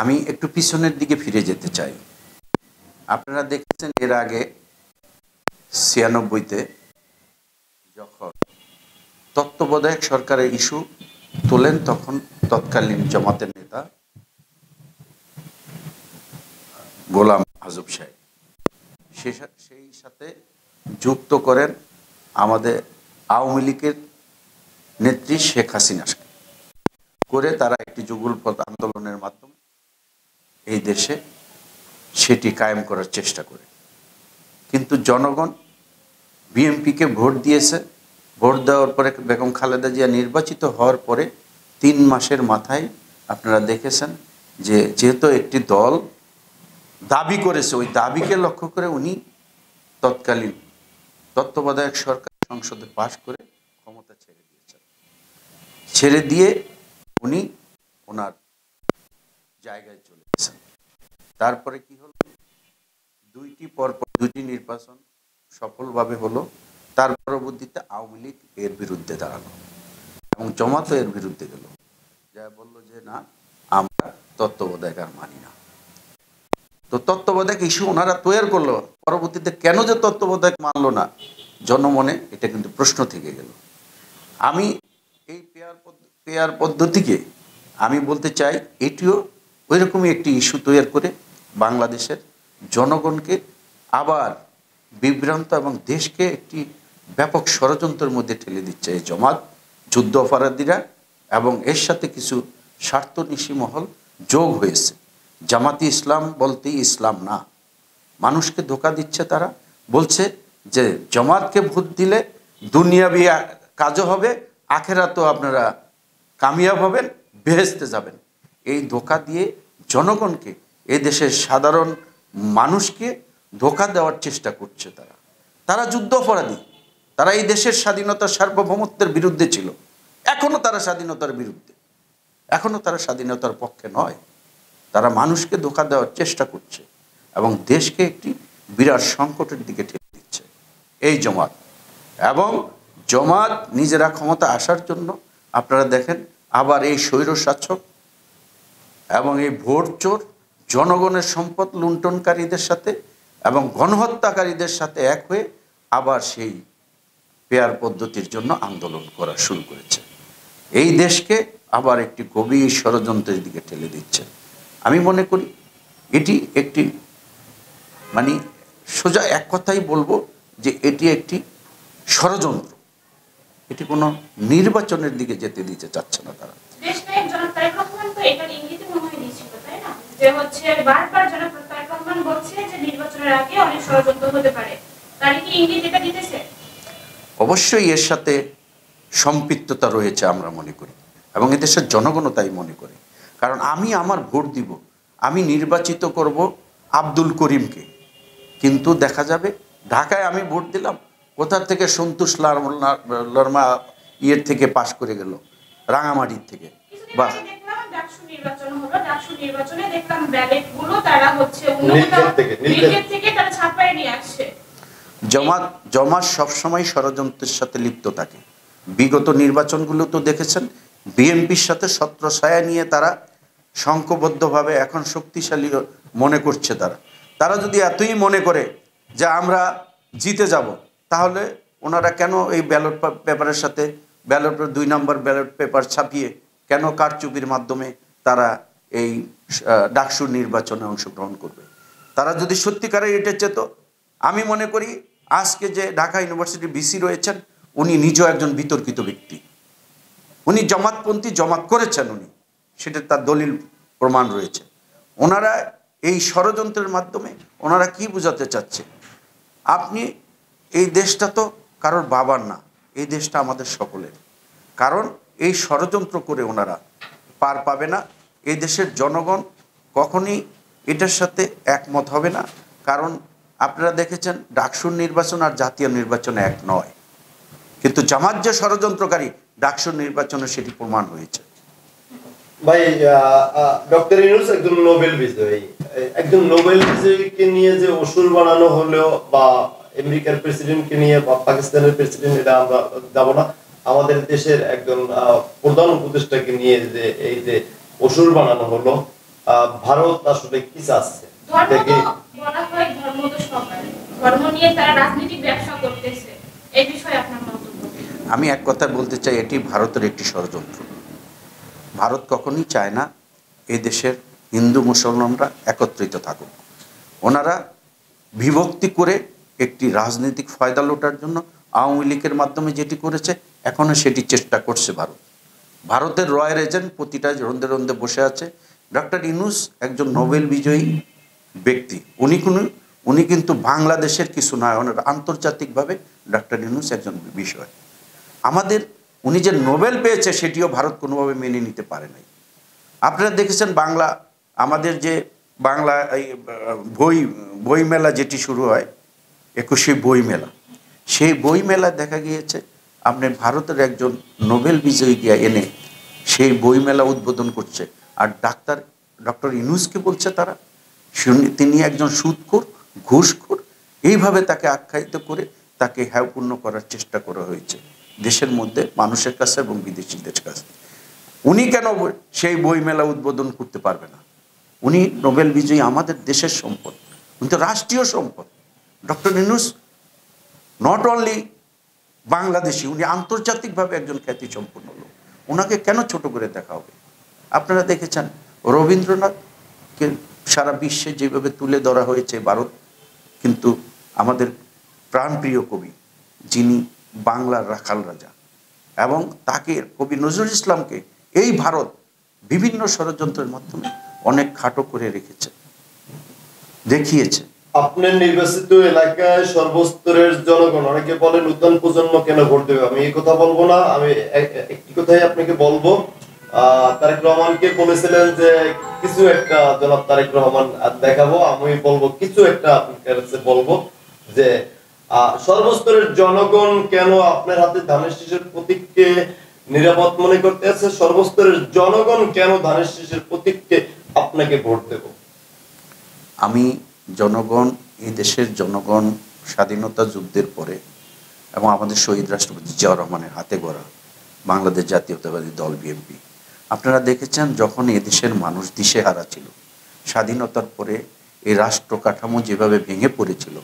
আমি একটু পিছনের দিকে ফিরে যেতে চাই। আপনারা দেখেছেন এর আগে ৯৬-তে যখন তত্ত্বাবধায়ক সরকারের ইস্যু তোলেন, তখন তৎকালীন জামাতের নেতা গোলাম আযম সাহেব সেই সাথে যুক্ত করেন আমাদের আওয়ামী লীগের নেত্রী শেখ হাসিনাকে, করে তারা একটি যুগলপথ আন্দোলনের মাধ্যমে এই দেশে সেটি কায়েম করার চেষ্টা করে। কিন্তু জনগণ বিএনপিকে ভোট দিয়েছে। ভোট দেওয়ার পরে বেগম খালেদা জিয়া নির্বাচিত হওয়ার পরে ৩ মাসের মাথায় আপনারা দেখেছেন যে যেহেতু একটি দল দাবি করেছে, ওই দাবিকে লক্ষ্য করে উনি তৎকালীন তত্ত্বাবধায়ক সরকার সংসদে পাশ করে ক্ষমতা ছেড়ে দিয়েছেন। ছেড়ে দিয়ে উনি ওনার জায়গায় চলে গেছেন। তারপরে কি হলো, দুইটি নির্বাচন সফলভাবে হলো। তার পরবর্তীতে আওয়ামী লীগ এর বিরুদ্ধে দাঁড়ালো এবং জামাতও এর বিরুদ্ধে গেল, যা বললো যে না, আমরা তত্ত্বাবধায়ক আর মানি না। তো তত্ত্বাবধায়ক ইস্যু ওনারা তৈরি করলো, পরবর্তীতে কেন যে তত্ত্বাবধায়ক মানলো না, জনমনে এটা কিন্তু প্রশ্ন থেকে গেল। আমি এই পেয়ার পদ্ধতিকে আমি বলতে চাই, এটিও ওই রকমই একটি ইস্যু তৈরি করে বাংলাদেশের জনগণকে আবার বিভ্রান্ত এবং দেশকে একটি ব্যাপক ষড়যন্ত্রের মধ্যে ঠেলে দিচ্ছে এই জামাত, যুদ্ধ অপরাধীরা, এবং এর সাথে কিছু স্বার্থনিশী মহল যোগ হয়েছে। জামাতি ইসলাম বলতেই ইসলাম না, মানুষকে ধোঁকা দিচ্ছে। তারা বলছে যে জামাতকে ভোট দিলে দুনিয়াবি কাজও হবে, আখেরাতেও আপনারা কামিয়াব হবেন, বেহেশতে যাবেন। এই ধোঁকা দিয়ে জনগণকে, এই দেশের সাধারণ মানুষকে ধোঁকা দেওয়ার চেষ্টা করছে তারা যুদ্ধ অপরাধী। তারা এই দেশের স্বাধীনতা সার্বভৌমত্বের বিরুদ্ধে ছিল, এখনো তারা স্বাধীনতার বিরুদ্ধে, এখনো তারা স্বাধীনতার পক্ষে নয়। তারা মানুষকে ধোঁকা দেওয়ার চেষ্টা করছে এবং দেশকে একটি বিরাট সংকটের দিকে ঠেলে দিচ্ছে এই জামাত। এবং জামাত নিজেরা ক্ষমতা আসার জন্য আপনারা দেখেন আবার এই স্বৈরশাসক এবং এই ভোট চোর, জনগণের সম্পদ লুণ্ঠনকারীদের সাথে এবং গণহত্যাকারীদের সাথে এক হয়ে আবার সেই পেয়ার পদ্ধতির জন্য আন্দোলন করা শুরু করেছে। এই দেশকে আবার একটি গভীর ষড়যন্ত্রের দিকে ঠেলে দিচ্ছে। আমি মনে করি এটি একটি সোজা এক কথাই বলবো যে এটি একটি ষড়যন্ত্র। এটি কোনো নির্বাচনের দিকে যেতে দিতে চাচ্ছে না তারা। অবশ্যই এর সাথে সম্পৃক্ততা রয়েছে আমরা মনে করি, এবং এদেশের জনগণও তাই মনে করে। কারণ আমি আমার ভোট দিব, আমি নির্বাচিত করব আব্দুল করিমকে, কিন্তু দেখা যাবে ঢাকায় আমি ভোট দিলাম, কোথা থেকে সন্তোষ লারমা ইয়ের থেকে পাশ করে গেল, রাঙামাটির থেকে। বা জামাত সবসময় ষড়যন্ত্রের সাথে লিপ্ত থাকে। বিগত নির্বাচনগুলো তো দেখেছেন, বিএনপির সাথে ছত্রছায়া নিয়ে তারা সংঘবদ্ধভাবে এখন শক্তিশালী মনে করছে। তারা যদি এতই মনে করে যে আমরা জিতে যাব, তাহলে ওনারা কেন এই ব্যালট পেপারের সাথে ব্যালটের 2 নম্বর ব্যালট পেপার ছাপিয়ে কেন কারচুপির মাধ্যমে তারা এই ডাকসুর নির্বাচনে অংশগ্রহণ করবে? তারা যদি সত্যিকারে এটা চেত, আমি মনে করি আজকে যে ঢাকা ইউনিভার্সিটির ভিসি রয়েছেন, উনি নিজেও একজন বিতর্কিত ব্যক্তি। উনি জামাতপন্থী, জামাত করেছেন উনি, সেটা তার দলিল প্রমাণ রয়েছে। ওনারা এই ষড়যন্ত্রের মাধ্যমে ওনারা কি বোঝাতে চাচ্ছে, আপনি এই দেশটা তো কারোর বাবার না, এই দেশটা আমাদের সকলের। কারণ এই ষড়যন্ত্র করে ওনারা পার পাবে না। এই দেশের জনগণ কখনই এটার সাথে একমত হবে না। কারণ আপনারা দেখেছেন ডাকসুর নির্বাচন আর জাতীয় নির্বাচনে এক নয়, কিন্তু জামাত যে ষড়যন্ত্রকারী, ডাকসুর নির্বাচনে সেটি প্রমাণ হয়েছে। ভাই, ডক্টর ইউনূস একজন নোবেল বিজয়ী, একজন নোবেল বিজয়ীকে নিয়ে যে অসুর বানানো হলো, বা আমেরিকার প্রেসিডেন্টকে নিয়ে বা পাকিস্তানের প্রেসিডেন্ট, এটা আমরা যাব না। আমাদের দেশের একজন প্রধান উপদেষ্টাকে নিয়ে যে এই যে অসুর বানানো হলো, ভারত আসলে কি চাচ্ছে? ধর্ম এটা তো কি বলা হয় ধর্ম তো সবার, ধর্ম নিয়ে তারা রাজনৈতিক ব্যবসা করতেছে, এই বিষয়ে আপনার মন্তব্য কি? আমি এক কথা বলতে চাই, এটি ভারতের একটি ষড়যন্ত্র। ভারত কখনোই চায় না এই দেশের হিন্দু মুসলমানরা একত্রিত থাকুক। ওনারা বিভক্তি করে একটি রাজনৈতিক ফায়দা লোটার জন্য আওয়ামী লীগের মাধ্যমে যেটি করেছে, এখনও সেটি চেষ্টা করছে ভারত। ভারতের রয়্যাল এজেন্ট প্রতিটা রন্দে রন্দে বসে আছে। ডক্টর ইউনূস একজন নোবেল বিজয়ী ব্যক্তি। উনি কিন্তু বাংলাদেশের কিছু নয়, ওনার আন্তর্জাতিকভাবে ডক্টর ইউনূস একজন বিষয়। আমাদের উনি যে নোবেল পেয়েছে সেটিও ভারত কোনোভাবে মেনে নিতে পারে নাই। আপনারা দেখেছেন বাংলা, আমাদের যে বাংলা এই বইমেলা যেটি শুরু হয়, 21শে বইমেলা, সেই বইমেলা দেখা গিয়েছে আপনি ভারতের একজন নোবেল বিজয়ী গিয়া এনে সেই বইমেলা উদ্বোধন করছে। আর ডক্টর ইউনূসকে বলছে তারা তিনি একজন সুদখোর, ঘুষখোর, এইভাবে তাকে আখ্যায়িত করে তাকে হ্যায়পূর্ণ করার চেষ্টা করা হয়েছে দেশের মধ্যে মানুষের কাছে এবং বিদেশিদের কাছে। উনি কেন সেই বইমেলা উদ্বোধন করতে পারবে না? উনি নোবেল বিজয়ী, আমাদের দেশের সম্পদ, উনি তো রাষ্ট্রীয় সম্পদ। Doctor Yunus not only Bangladeshi, উনি আন্তর্জাতিকভাবে একজন খ্যাতিসম্পন্ন লোক। ওনাকে কেন ছোট করে দেখা হবে? আপনারা দেখেছেন রবীন্দ্রনাথকে সারা বিশ্বে যেভাবে তুলে ধরা হয়েছে ভারত, কিন্তু আমাদের প্রাণপ্রিয় কবি যিনি বাংলার রাখাল রাজা, এবং তাকে কবি নজরুল ইসলামকে এই ভারত বিভিন্ন ষড়যন্ত্রের মাধ্যমে অনেক খাটো করে রেখেছে, দেখিয়েছে। আপনার নির্বাচিত এলাকায় সর্বস্তরের জনগণ, অনেকে বলে নতুন প্রজন্ম কেন ভোট দেবে, আমি এই কথা বলবো না। আমি একটি কথাই আপনাকে বলবো, তারেক রহমানকে বলেছিলেন যে কিছু একটা, জনাব তারেক রহমান দেখাবো, আমি বলবো কিছু একটা আপনার কাছে বলবো যে সর্বস্তরের জনগণ কেন আপনার হাতে ধানের শীষের প্রতীককে নিরাপদ মনে করতে আছে? সর্বস্তরের জনগণ কেন ধানের শীষের প্রতীককে আপনাকে ভোট দেব? আমি জনগণ, এই দেশের জনগণ স্বাধীনতা যুদ্ধের পরে এবং আমাদের শহীদ রাষ্ট্রপতি জিয়াউর রহমানের হাতে গড়া বাংলাদেশ জাতীয়তাবাদী দল বিএনপি, আপনারা দেখেছেন যখন এদেশের মানুষ দিশেহারা ছিল, স্বাধীনতার পরে এই রাষ্ট্র কাঠামো যেভাবে ভেঙে পড়েছিল,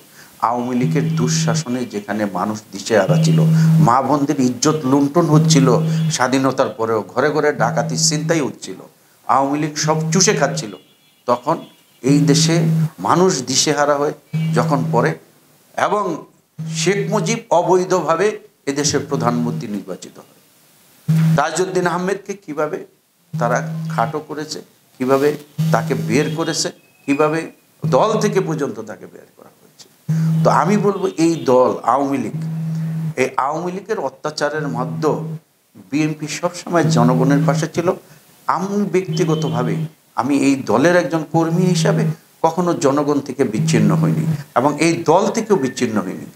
আওয়ামী লীগের দুঃশাসনে যেখানে মানুষ দিশেহারা ছিল, মা বোনদের ইজ্জত লুণ্ঠন হচ্ছিল, স্বাধীনতার পরেও ঘরে ঘরে ডাকাতি ছিনতাই হচ্ছিল, আওয়ামী লীগ সব চুষে খাচ্ছিল, তখন এই দেশে মানুষ দিশেহারা হয়ে যখন পড়ে এবং শেখ মুজিব অবৈধভাবে এদেশের প্রধানমন্ত্রী নির্বাচিত হয়, তাজউদ্দিন আহমেদকে কিভাবে তারা খাটো করেছে, কিভাবে তাকে বের করেছে, কিভাবে দল থেকে পর্যন্ত তাকে বের করা হয়েছে। তো আমি বলবো এই দল আওয়ামী লীগ, এই আওয়ামী লীগের অত্যাচারের মধ্যে বিএনপি সবসময় জনগণের পাশে ছিল। আমি ব্যক্তিগতভাবে আমি এই দলের একজন কর্মী হিসাবে কখনো জনগণ থেকে বিচ্ছিন্ন হইনি এবং এই দল থেকেও বিচ্ছিন্ন হইনি।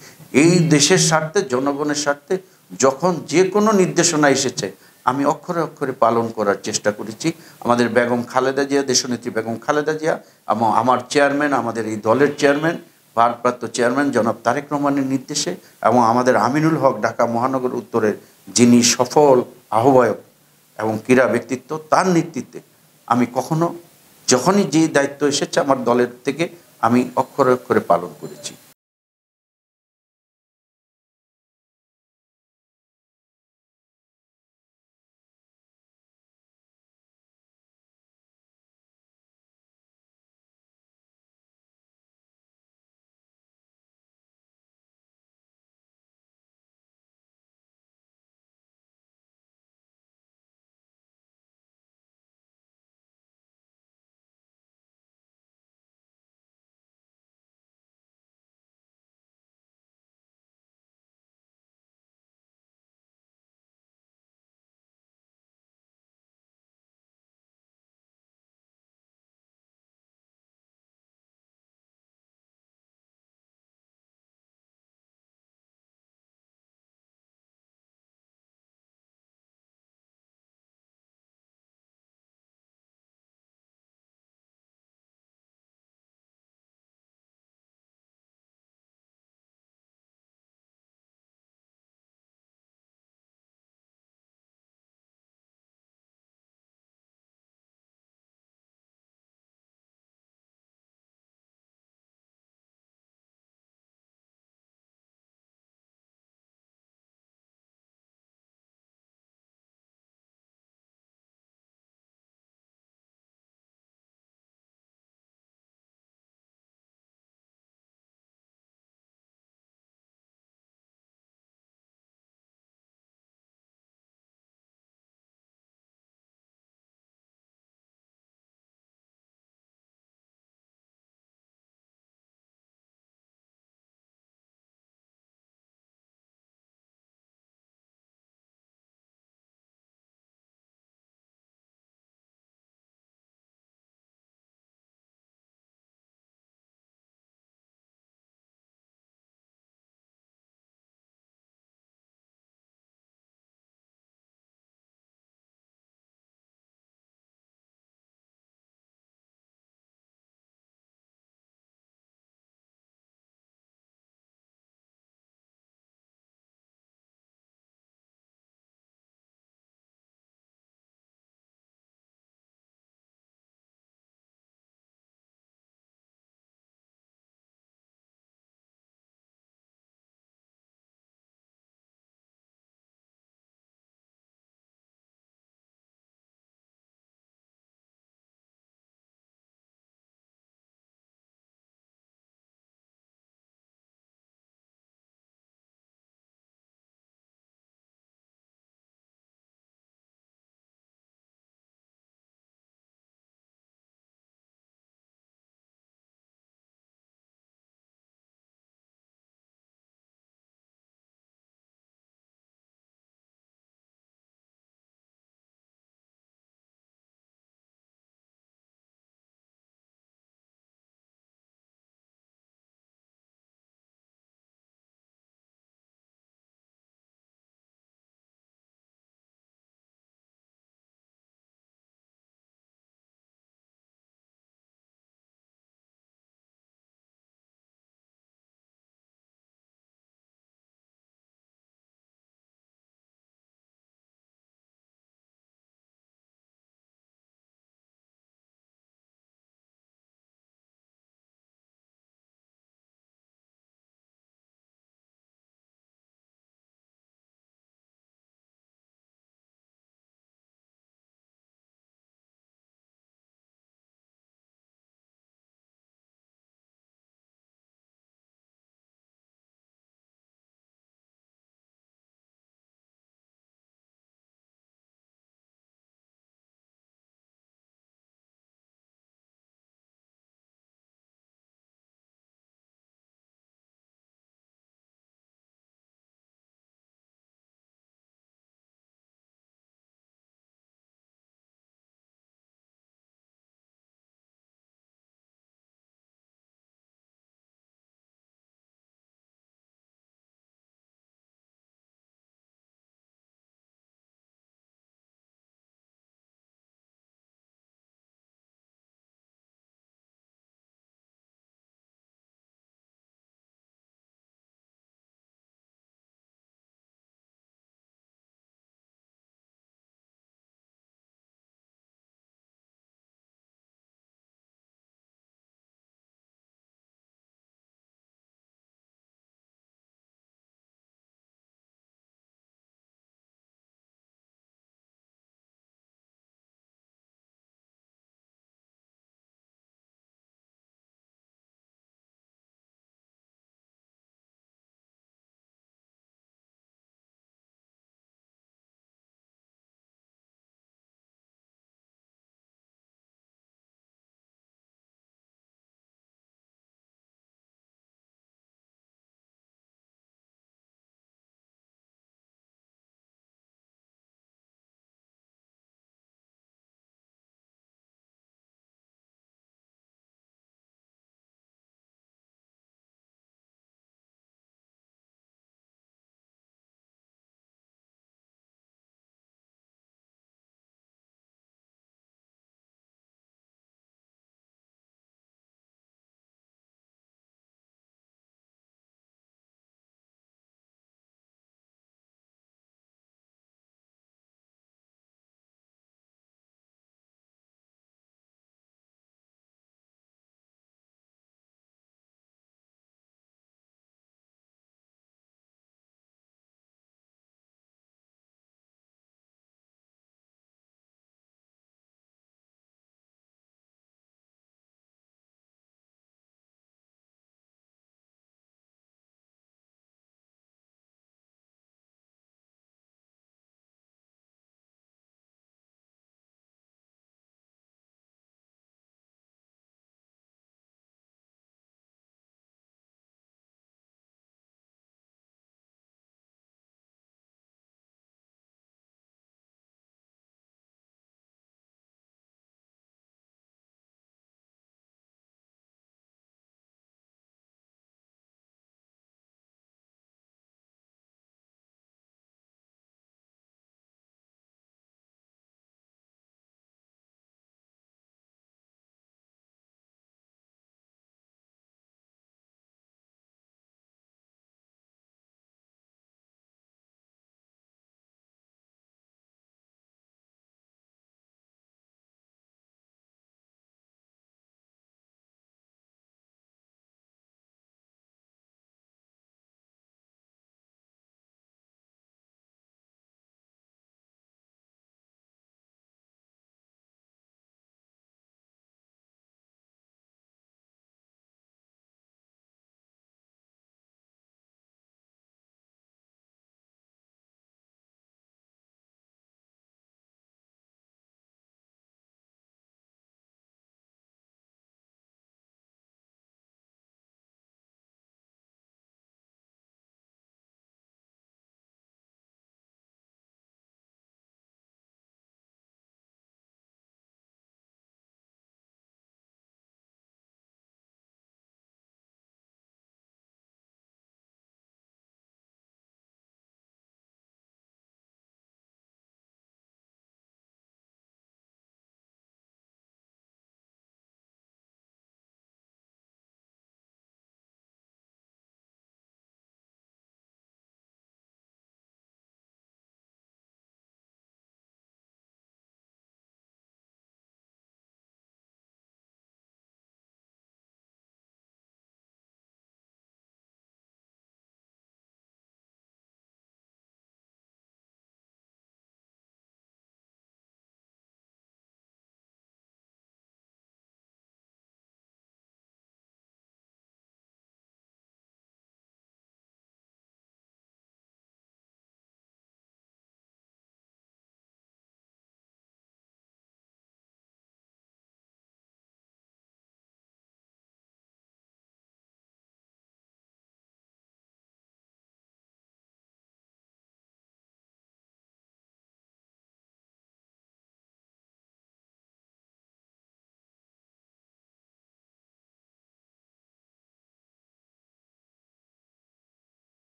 এই দেশের স্বার্থে, জনগণের স্বার্থে যখন যে কোনো নির্দেশনা এসেছে আমি অক্ষরে অক্ষরে পালন করার চেষ্টা করেছি। আমাদের বেগম খালেদা জিয়া, দেশনেত্রী বেগম খালেদা জিয়া এবং আমার চেয়ারম্যান, আমাদের এই দলের চেয়ারম্যান, ভারপ্রাপ্ত চেয়ারম্যান জনাব তারেক রহমানের নির্দেশে এবং আমাদের আমিনুল হক ঢাকা মহানগর উত্তরের যিনি সফল আহ্বায়ক এবং ক্রীড়া ব্যক্তিত্ব, তার নেতৃত্বে আমি কখনো যখনই যে দায়িত্ব এসেছে আমার দলের থেকে আমি অক্ষরে অক্ষরে পালন করেছি।